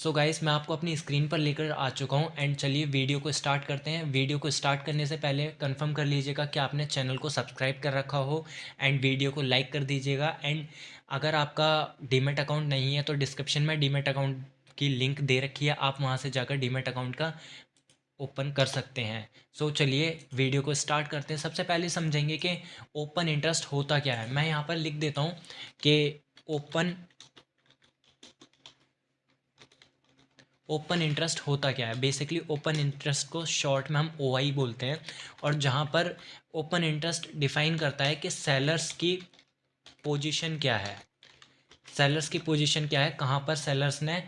So guys मैं आपको अपनी स्क्रीन पर लेकर आ चुका हूँ एंड चलिए वीडियो को स्टार्ट करते हैं। वीडियो को स्टार्ट करने से पहले कंफर्म कर लीजिएगा कि आपने चैनल को सब्सक्राइब कर रखा हो एंड वीडियो को लाइक कर दीजिएगा। एंड अगर आपका डीमैट अकाउंट नहीं है तो डिस्क्रिप्शन में डीमैट अकाउंट की लिंक दे रखी है, आप वहाँ से जाकर डीमैट अकाउंट का ओपन कर सकते हैं। सो चलिए वीडियो को स्टार्ट करते हैं। सबसे पहले समझेंगे कि ओपन इंटरेस्ट होता क्या है। मैं यहाँ पर लिख देता हूँ कि ओपन ओपन इंटरेस्ट होता क्या है। बेसिकली ओपन इंटरेस्ट को शॉर्ट में हम ओआई बोलते हैं, और जहाँ पर ओपन इंटरेस्ट डिफाइन करता है कि सेलर्स की पोजीशन क्या है। सेलर्स की पोजीशन क्या है, कहाँ पर सेलर्स ने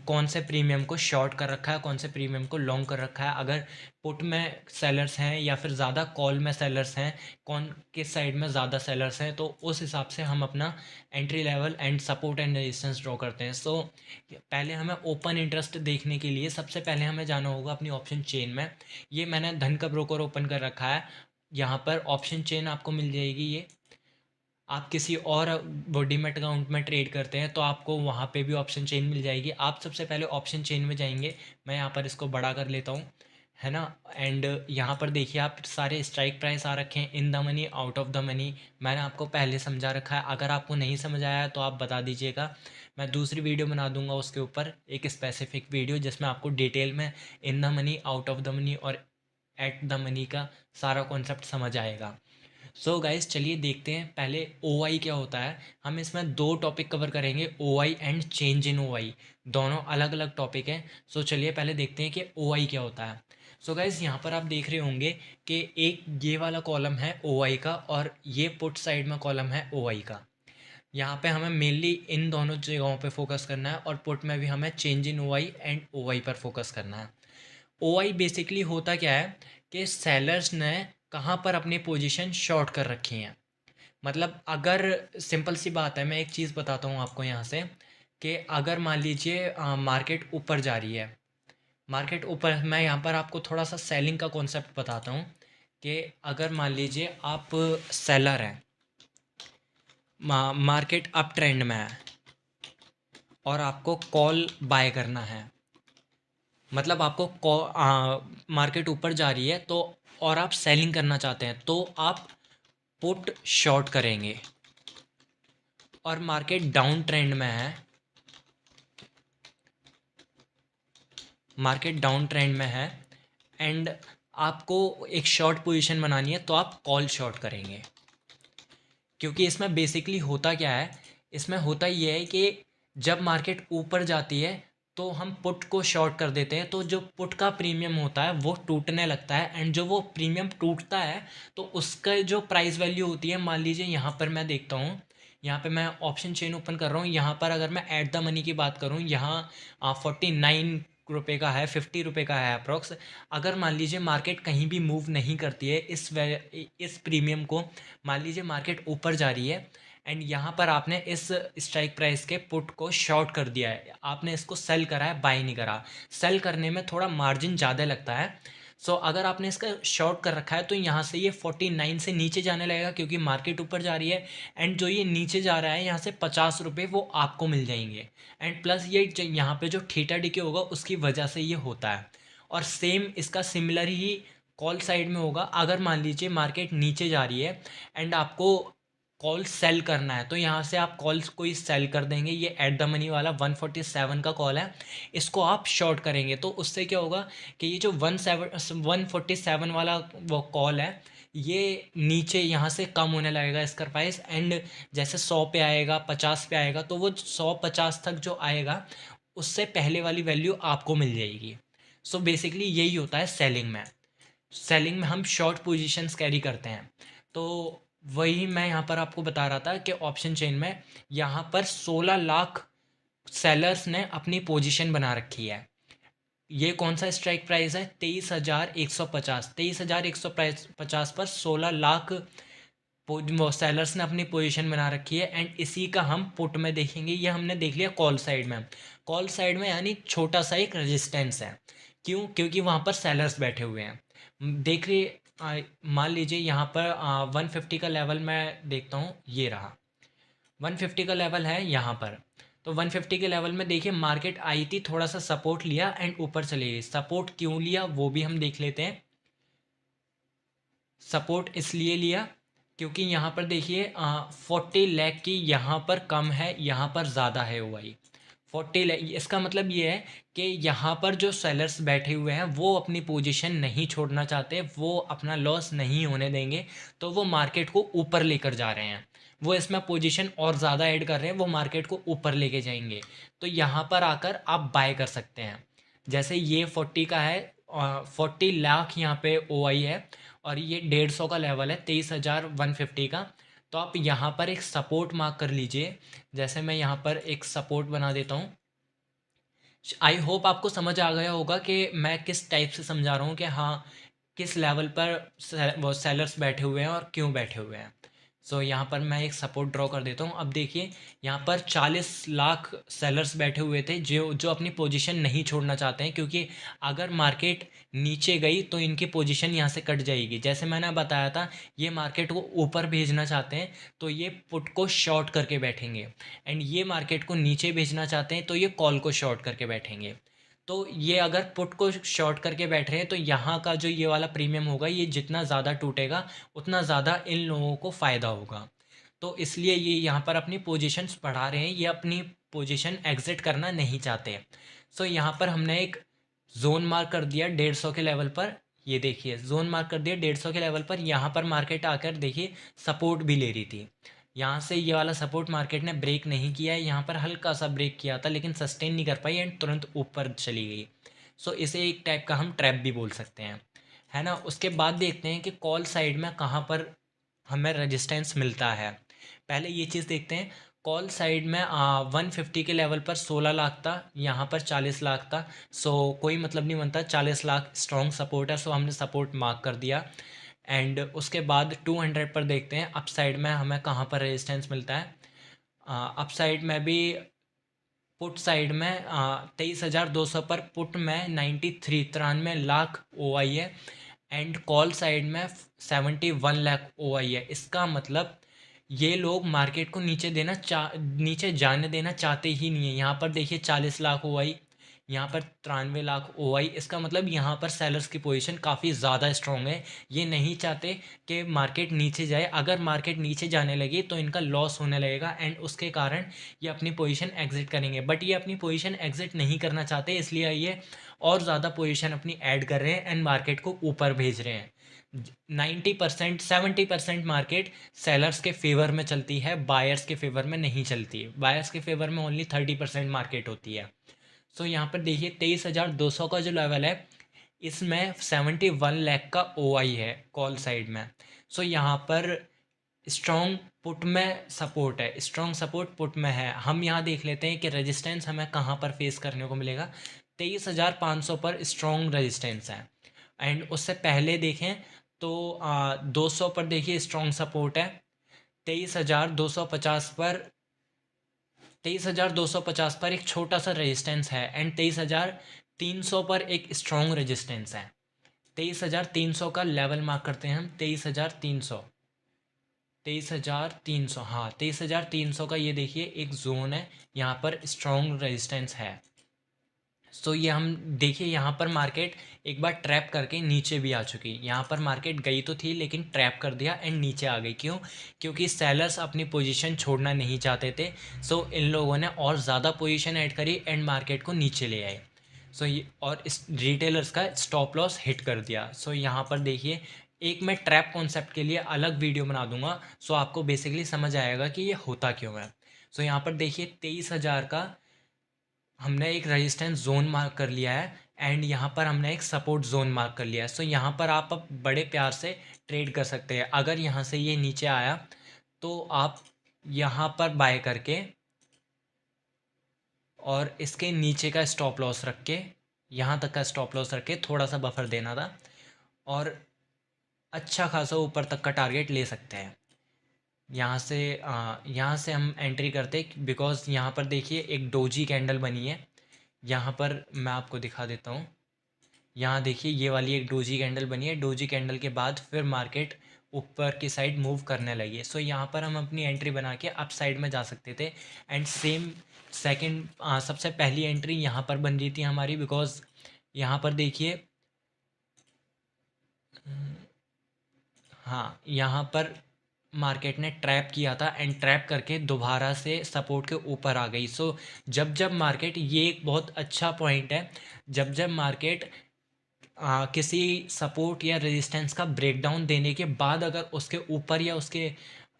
कौन से प्रीमियम को शॉर्ट कर रखा है, कौन से प्रीमियम को लॉन्ग कर रखा है। अगर पुट में सेलर्स हैं या फिर ज़्यादा कॉल में सेलर्स हैं, कौन किस साइड में ज़्यादा सेलर्स हैं, तो उस हिसाब से हम अपना entry level and support and resistance draw करते हैं। सो पहले हमें ओपन इंटरेस्ट देखने के लिए सबसे पहले हमें जाना होगा अपनी ऑप्शन चेन में। ये मैंने धन का ब्रोकर ओपन कर रखा है। यहाँ पर ऑप्शन चेन आपको मिल जाएगी। ये आप किसी और वो डीमैट अकाउंट में ट्रेड करते हैं तो आपको वहाँ पे भी ऑप्शन चेन मिल जाएगी। आप सबसे पहले ऑप्शन चेन में जाएंगे। मैं यहाँ पर इसको बड़ा कर लेता हूँ, है ना। एंड यहाँ पर देखिए आप सारे स्ट्राइक प्राइस आ रखे हैं, in the money, out of the money. मैंने आपको पहले समझा रखा है। अगर आपको नहीं समझ आया तो आप बता दीजिएगा, मैं दूसरी वीडियो बना दूंगा उसके ऊपर, एक स्पेसिफिक वीडियो जिसमें आपको डिटेल में in the money, out of the money और एट द मनी का सारा कॉन्सेप्ट समझ आएगा। सो गाइस चलिए देखते हैं पहले ओ आई क्या होता है। हम इसमें दो टॉपिक कवर करेंगे, ओ आई एंड चेंज इन ओ आई। दोनों अलग अलग टॉपिक हैं। सो चलिए पहले देखते हैं कि ओ आई क्या होता है। सो गाइस यहाँ पर आप देख रहे होंगे कि एक ये वाला कॉलम है ओ आई का, और ये पुट साइड में कॉलम है ओ आई का। यहाँ पे हमें मेनली इन दोनों जगहों पे फोकस करना है, और पुट में भी हमें change in O I and ओ आई पर फोकस करना है। ओ आई बेसिकली होता क्या है कि सेलर्स ने कहाँ पर अपनी पोजीशन शॉर्ट कर रखी हैं। मतलब अगर सिंपल सी बात है, मैं एक चीज़ बताता हूँ आपको यहाँ से कि अगर मान लीजिए मार्केट ऊपर जा रही है, मार्केट ऊपर, मैं यहाँ पर आपको थोड़ा सा सेलिंग का कॉन्सेप्ट बताता हूँ कि अगर मान लीजिए आप सेलर हैं, मार्केट अप ट्रेंड में है और आपको कॉल बाय करना है, मतलब आपको मार्केट ऊपर जा रही है तो, और आप सेलिंग करना चाहते हैं तो आप पुट शॉर्ट करेंगे। और मार्केट डाउन ट्रेंड में है, मार्केट डाउन ट्रेंड में है एंड आपको एक शॉर्ट पोजीशन बनानी है तो आप कॉल शॉर्ट करेंगे। क्योंकि इसमें बेसिकली होता क्या है, इसमें होता ये है कि जब मार्केट ऊपर जाती है तो हम पुट को शॉर्ट कर देते हैं, तो जो पुट का प्रीमियम होता है वो टूटने लगता है। एंड जो वो प्रीमियम टूटता है तो उसका जो प्राइस वैल्यू होती है, मान लीजिए यहाँ पर मैं देखता हूँ, यहाँ पे मैं ऑप्शन चेन ओपन कर रहा हूँ। यहाँ पर अगर मैं एट द मनी की बात करूँ, यहाँ 49 रुपये का है, 50 रुपये का है अप्रोक्स। अगर मान लीजिए मार्केट कहीं भी मूव नहीं करती है इस प्रीमियम को, मान लीजिए मार्केट ऊपर जा रही है एंड यहाँ पर आपने इस स्ट्राइक प्राइस के पुट को शॉर्ट कर दिया है, आपने इसको सेल करा है, बाय नहीं करा। सेल करने में थोड़ा मार्जिन ज़्यादा लगता है। सो अगर आपने इसका शॉर्ट कर रखा है तो यहाँ से ये 49 से नीचे जाने लगेगा क्योंकि मार्केट ऊपर जा रही है। एंड जो ये नीचे जा रहा है यहाँ से 50 रुपये वो आपको मिल जाएंगे। एंड प्लस ये यहाँ पे जो थीटा डीके होगा उसकी वजह से ये होता है। और सेम इसका सिमिलर ही कॉल साइड में होगा। अगर मान लीजिए मार्केट नीचे जा रही है एंड आपको कॉल सेल करना है तो यहाँ से आप कॉल्स को ही सेल कर देंगे। ये एट द मनी वाला 147 का कॉल है, इसको आप शॉर्ट करेंगे तो उससे क्या होगा कि ये जो 147 वाला वो कॉल है ये नीचे यहाँ से कम होने लगेगा इसका प्राइस। एंड जैसे 100 पे आएगा, 50 पे आएगा, तो वो 100-50 तक जो आएगा उससे पहले वाली वैल्यू आपको मिल जाएगी। सो बेसिकली यही होता है सेलिंग में। सेलिंग में हम शॉर्ट पोजीशंस कैरी करते हैं। तो वही मैं यहाँ पर आपको बता रहा था कि ऑप्शन चेन में यहाँ पर 16 लाख सेलर्स ने अपनी पोजीशन बना रखी है। ये कौन सा स्ट्राइक प्राइस है, 23,150। 23,150 पर 16 लाख वो सेलर्स ने अपनी पोजीशन बना रखी है। एंड इसी का हम पुट में देखेंगे। ये हमने देख लिया कॉल साइड में। कॉल साइड में यानी छोटा सा एक रेजिस्टेंस है। क्यों? क्योंकि वहाँ पर सेलर्स बैठे हुए हैं। देख रही, मान लीजिए यहाँ पर 150 का लेवल मैं देखता हूँ, ये रहा 150 का लेवल है यहाँ पर। तो 150 के लेवल में देखिए मार्केट आई थी, थोड़ा सा सपोर्ट लिया एंड ऊपर चली गई। सपोर्ट क्यों लिया वो भी हम देख लेते हैं। सपोर्ट इसलिए लिया क्योंकि यहाँ पर देखिए 40 लाख की यहाँ पर कम है, यहाँ पर ज़्यादा है ओआई 40 लाख। इसका मतलब ये है कि यहाँ पर जो सेलर्स बैठे हुए हैं वो अपनी पोजीशन नहीं छोड़ना चाहते, वो अपना लॉस नहीं होने देंगे, तो वो मार्केट को ऊपर लेकर जा रहे हैं। वो इसमें पोजीशन और ज़्यादा ऐड कर रहे हैं, वो मार्केट को ऊपर लेके जाएंगे। तो यहाँ पर आकर आप बाय कर सकते हैं। जैसे ये 40 का है, 40 लाख यहाँ पे ओआई है, और ये 150 का लेवल है, 23,150 का। तो आप यहाँ पर एक सपोर्ट मार्क कर लीजिए। जैसे मैं यहाँ पर एक सपोर्ट बना देता हूँ। आई होप आपको समझ आ गया होगा कि मैं किस टाइप से समझा रहा हूँ कि हाँ किस लेवल पर वो सेलर्स बैठे हुए हैं और क्यों बैठे हुए हैं। सो यहाँ पर मैं एक सपोर्ट ड्रॉ कर देता हूँ। अब देखिए यहाँ पर 40 लाख सेलर्स बैठे हुए थे जो जो अपनी पोजीशन नहीं छोड़ना चाहते हैं, क्योंकि अगर मार्केट नीचे गई तो इनकी पोजीशन यहाँ से कट जाएगी। जैसे मैंने बताया था ये मार्केट को ऊपर भेजना चाहते हैं तो ये पुट को शॉर्ट करके बैठेंगे, एंड ये मार्केट को नीचे भेजना चाहते हैं तो ये कॉल को शॉर्ट करके बैठेंगे। तो ये अगर पुट को शॉर्ट करके बैठ रहे हैं तो यहाँ का जो ये वाला प्रीमियम होगा ये जितना ज़्यादा टूटेगा उतना ज़्यादा इन लोगों को फ़ायदा होगा। तो इसलिए ये यहाँ पर अपनी पोजीशंस बढ़ा रहे हैं, ये अपनी पोजीशन एग्जिट करना नहीं चाहते। सो यहाँ पर हमने एक जोन मार्क कर दिया 150 के लेवल पर। ये देखिए जोन मार्क कर दिया 150 के लेवल पर। यहाँ पर मार्केट आकर देखिए सपोर्ट भी ले रही थी। यहाँ से ये वाला सपोर्ट मार्केट ने ब्रेक नहीं किया है, यहाँ पर हल्का सा ब्रेक किया था लेकिन सस्टेन नहीं कर पाई एंड तुरंत ऊपर चली गई। सो इसे एक टाइप का हम ट्रैप भी बोल सकते हैं, है ना। उसके बाद देखते हैं कि कॉल साइड में कहाँ पर हमें रेजिस्टेंस मिलता है। पहले ये चीज़ देखते हैं। कॉल साइड में 150 के लेवल पर 16 लाख था, यहाँ पर 40 लाख था। सो कोई मतलब नहीं बनता, 40 लाख स्ट्रॉन्ग सपोर्ट है, सो हमने सपोर्ट मार्क कर दिया। एंड उसके बाद 200 पर देखते हैं अप साइड में हमें कहाँ पर रेजिस्टेंस मिलता है। अप साइड में भी पुट साइड में 23,200 पर पुट में 93 ओ आई है, एंड कॉल साइड में 71 लाख ओ आई है। इसका मतलब ये लोग मार्केट को नीचे जाने देना चाहते ही नहीं है। यहाँ पर देखिए 40 लाख ओ आई, यहाँ पर 93 लाख ओ आई। इसका मतलब यहाँ पर सेलर्स की पोजीशन काफ़ी ज़्यादा स्ट्रॉन्ग है। ये नहीं चाहते कि मार्केट नीचे जाए। अगर मार्केट नीचे जाने लगी तो इनका लॉस होने लगेगा एंड उसके कारण ये अपनी पोजीशन एग्जिट करेंगे। बट ये अपनी पोजीशन एग्जिट नहीं करना चाहते, इसलिए ये और ज़्यादा पोजीशन अपनी ऐड कर रहे हैं एंड मार्केट को ऊपर भेज रहे हैं। 90% 70% मार्केट सेलर्स के फेवर में चलती है, बायर्स के फेवर में नहीं चलती है। बायर्स के फेवर में ओनली 30% मार्केट होती है। सो यहाँ पर देखिए 23,200 का जो लेवल है इसमें 71 लाख का ओ आई है कॉल साइड में। सो यहाँ पर स्ट्रॉन्ग पुट में सपोर्ट है, स्ट्रॉन्ग सपोर्ट पुट में है। हम यहाँ देख लेते हैं कि रेजिस्टेंस हमें कहाँ पर फेस करने को मिलेगा। 23,500 पर स्ट्रॉन्ग रेजिस्टेंस है, एंड उससे पहले देखें तो 200 पर देखिए स्ट्रॉन्ग सपोर्ट है। 23,250 पर 23,250 पर एक छोटा सा रेजिस्टेंस है, एंड 23,300 पर एक स्ट्रॉन्ग रेजिस्टेंस है। 23,300 का लेवल मार्क करते हैं हम। 23,300 23,300, हाँ 23,300 का ये देखिए एक जोन है, यहाँ पर स्ट्रॉन्ग रेजिस्टेंस है। सो ये हम देखिए यहाँ पर मार्केट एक बार ट्रैप करके नीचे भी आ चुकी। यहाँ पर मार्केट गई तो थी लेकिन ट्रैप कर दिया एंड नीचे आ गई। क्यों? क्योंकि सेलर्स अपनी पोजीशन छोड़ना नहीं चाहते थे। सो इन लोगों ने और ज़्यादा पोजीशन ऐड करी एंड मार्केट को नीचे ले आए। सो ये और इस रिटेलर्स का स्टॉप लॉस हिट कर दिया। सो यहाँ पर देखिए एक मैं ट्रैप कॉन्सेप्ट के लिए अलग वीडियो बना दूंगा, सो आपको बेसिकली समझ आएगा कि ये होता क्यों है। सो यहाँ पर देखिए 23,000 का हमने एक रेजिस्टेंस जोन मार्क कर लिया है, एंड यहाँ पर हमने एक सपोर्ट जोन मार्क कर लिया है। सो यहाँ पर आप अब बड़े प्यार से ट्रेड कर सकते हैं। अगर यहाँ से ये नीचे आया तो आप यहाँ पर बाय करके और इसके नीचे का स्टॉप लॉस रख के, यहाँ तक का स्टॉप लॉस रख के थोड़ा सा बफर देना था और अच्छा खासा ऊपर तक का टारगेट ले सकते हैं। यहाँ से हम एंट्री करते, बिकॉज यहाँ पर देखिए एक डोजी कैंडल बनी है। यहाँ पर मैं आपको दिखा देता हूँ। यहाँ देखिए ये वाली एक डोजी कैंडल बनी है। डोजी कैंडल के बाद फिर मार्केट ऊपर की साइड मूव करने लगी है। सो यहाँ पर हम अपनी एंट्री बना के अप साइड में जा सकते थे, एंड सेम सेकंड सबसे पहली एंट्री यहाँ पर बन रही थी हमारी, बिकॉज यहाँ पर देखिए, हाँ यहाँ पर मार्केट ने ट्रैप किया था एंड ट्रैप करके दोबारा से सपोर्ट के ऊपर आ गई। सो जब जब मार्केट, ये एक बहुत अच्छा पॉइंट है, जब जब मार्केट किसी सपोर्ट या रेजिस्टेंस का ब्रेकडाउन देने के बाद अगर उसके ऊपर या उसके,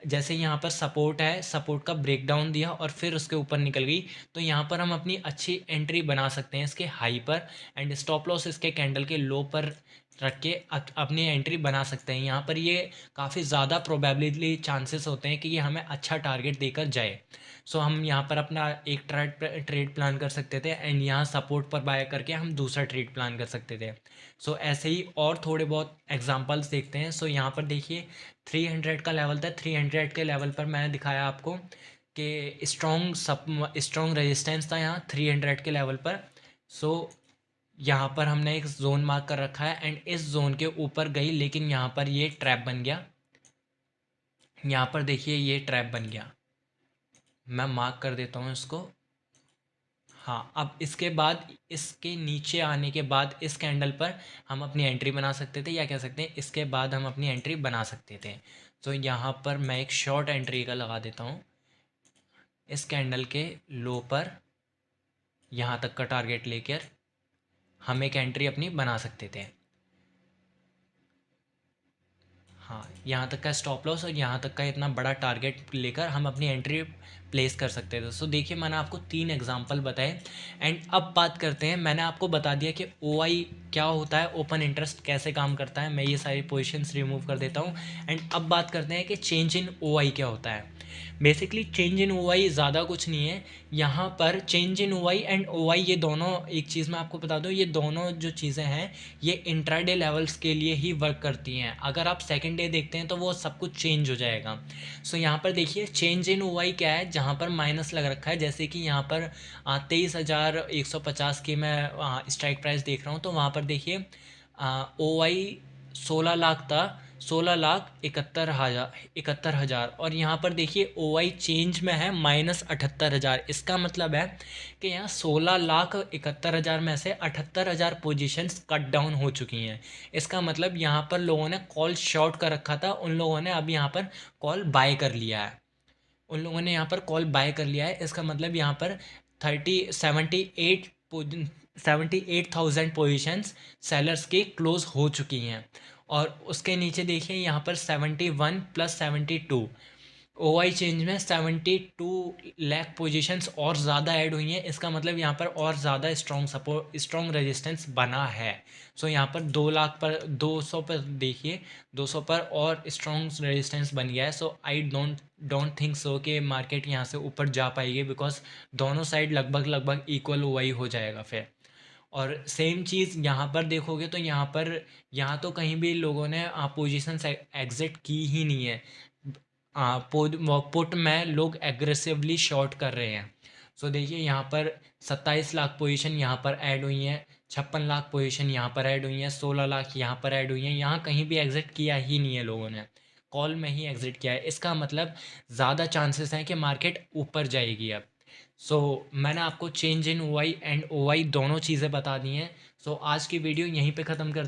जैसे यहाँ पर सपोर्ट है, सपोर्ट का ब्रेकडाउन दिया और फिर उसके ऊपर निकल गई, तो यहाँ पर हम अपनी अच्छी एंट्री बना सकते हैं इसके हाई पर, एंड स्टॉप लॉस इसके कैंडल के लो पर रख के अपनी एंट्री बना सकते हैं। यहाँ पर ये काफ़ी ज़्यादा प्रोबेबिलिटी चांसेस होते हैं कि ये हमें अच्छा टारगेट देकर जाए। सो हम यहाँ पर अपना एक ट्रेड प्लान कर सकते थे एंड यहाँ सपोर्ट पर बाय करके हम दूसरा ट्रेड प्लान कर सकते थे। सो ऐसे ही और थोड़े बहुत एग्जांपल्स देखते हैं। सो यहाँ पर देखिए 300 का लेवल था, 300 के लेवल पर मैंने दिखाया आपको कि स्ट्रॉन्ग रेजिस्टेंस था यहाँ 300 के लेवल पर। सो यहाँ पर हमने एक जोन मार्क कर रखा है एंड इस जोन के ऊपर गई, लेकिन यहाँ पर ये ट्रैप बन गया। यहाँ पर देखिए ये ट्रैप बन गया, मैं मार्क कर देता हूँ इसको। हाँ, अब इसके बाद इसके नीचे आने के बाद इस कैंडल पर हम अपनी एंट्री बना सकते थे, या कह सकते हैं इसके बाद हम अपनी एंट्री बना सकते थे। तो यहाँ पर मैं एक शॉर्ट एंट्री का लगा देता हूँ, इस कैंडल के लो पर यहाँ तक का टारगेट लेकर हम एक एंट्री अपनी बना सकते थे। हाँ, यहाँ तक का स्टॉप लॉस और यहाँ तक का इतना बड़ा टारगेट लेकर हम अपनी एंट्री प्लेस कर सकते थे। सो देखिए मैंने आपको 3 एग्जांपल बताए एंड अब बात करते हैं, मैंने आपको बता दिया कि ओआई क्या होता है, ओपन इंटरेस्ट कैसे काम करता है, मैं ये सारी पोजीशंस रिमूव कर देता हूँ। एंड अब बात करते हैं कि चेंज इन ओआई क्या होता है। बेसिकली चेंज इन ओआई ज़्यादा कुछ नहीं है। यहाँ पर change in OI and OI ये दोनों, एक चीज़ मैं आपको बता दूँ, ये दोनों जो चीज़ें हैं ये इंट्राडे लेवल्स के लिए ही वर्क करती हैं। अगर आप सेकंड डे देखते हैं तो वो सब कुछ चेंज हो जाएगा। सो यहाँ पर देखिए चेंज इन ओआई क्या है, जहाँ पर माइनस लग रखा है, जैसे कि यहाँ पर 23,150 की मैं स्ट्राइक प्राइस देख रहा हूँ, तो वहाँ पर देखिए ओआई 16 लाख था, 16,71,000 और यहाँ पर देखिए ओआई चेंज में है -78,000। इसका मतलब है कि यहाँ 16,71,000 में से 78,000 पोजीशंस कट डाउन हो चुकी हैं। इसका मतलब यहाँ पर लोगों ने कॉल शॉर्ट कर रखा था, उन लोगों ने अब यहाँ पर कॉल बाय कर लिया है, उन लोगों ने यहाँ पर कॉल बाय कर लिया है। इसका मतलब यहाँ पर 78,000 पोजीशंस सेलर्स की क्लोज हो चुकी हैं। और उसके नीचे देखिए यहाँ पर 71 + 72 ओआई चेंज में 72 लाख पोजीशंस और ज़्यादा ऐड हुई हैं। इसका मतलब यहाँ पर और ज़्यादा स्ट्रॉन्ग रेजिस्टेंस बना है। सो यहाँ पर 2 लाख पर 200 पर देखिए 200 पर और स्ट्रॉन्ग रेजिस्टेंस बन गया है। सो आई डोंट थिंक सो कि मार्केट यहाँ से ऊपर जा पाएगी, बिकॉज दोनों साइड लगभग इक्वल ओआई हो जाएगा फिर। और सेम चीज़ यहाँ पर देखोगे तो यहाँ तो कहीं भी लोगों ने पोजीशन एग्जिट की ही नहीं है। पुट में लोग एग्रेसिवली शॉर्ट कर रहे हैं। सो देखिए यहाँ पर 27 लाख पोजीशन यहाँ पर ऐड हुई हैं, 56 लाख पोजीशन यहाँ पर ऐड हुई हैं, 16 लाख यहाँ पर ऐड हुई हैं। यहाँ कहीं भी एग्जिट किया ही नहीं है लोगों ने, कॉल में ही एग्जिट किया है। इसका मतलब ज़्यादा चांसेस हैं कि मार्केट ऊपर जाएगी अब। सो मैंने आपको change in OI and OI दोनों चीज़ें बता दी हैं। सो आज की वीडियो यहीं पे ख़त्म कर